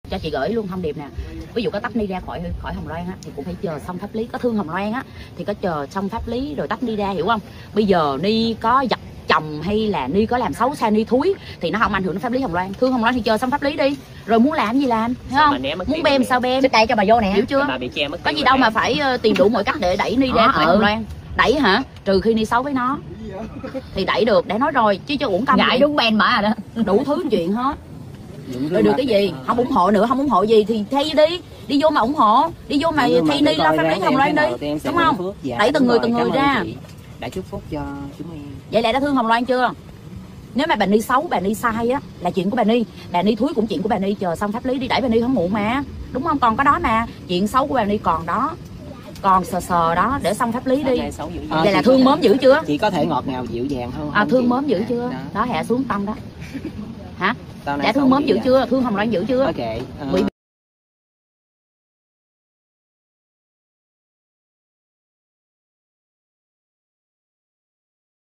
Cho chị gửi luôn thông điệp nè, ví dụ có tách Ni ra khỏi Hồng Loan á thì cũng phải chờ xong pháp lý. Có thương Hồng Loan á thì có chờ xong pháp lý rồi tách Ni ra, hiểu không? Bây giờ Ni có giật chồng hay là Ni có làm xấu xa Ni thúi thì nó không ảnh hưởng đến pháp lý Hồng Loan. Thương Hồng Loan thì chờ xong pháp lý đi, rồi muốn làm gì làm, thấy không? Muốn bem sao bem. Xích đây cho bà vô nè, hiểu chưa? Có gì đâu mà phải tìm đủ mọi cách để đẩy Ni ra khỏi Hồng Loan. Đẩy hả? Trừ khi Ni xấu với nó thì đẩy được, để nói rồi chứ uổng công ngại đúng ben mở rồi đó, đủ thứ chuyện hết. Rồi được cái gì không ủng hộ nữa, không ủng hộ gì thì thay đi vô mà ủng hộ, đi vô mà thay Ni lo pháp lý Hồng Loan đi, đúng không? Đẩy từng người ra. Đã chúc phúc cho chúng em. Vậy là đã thương Hồng Loan chưa? Nếu mà bà Ni xấu, bà Ni sai á là chuyện của bà Ni thúi cũng chuyện của bà Ni, chờ xong pháp lý đi, đẩy bà Ni không muộn mà, đúng không? Còn có đó mà, chuyện xấu của bà Ni còn đó, còn sờ đó, để xong pháp lý đi. Vậy là thương mớm dữ chưa? Chị có thể ngọt ngào dịu dàng hơn. Thương mớm dữ chưa? Đó hạ xuống tâm đó. Hả? Đã thương mớm dữ chưa? Thương Hồng Loan dữ chưa? Ok.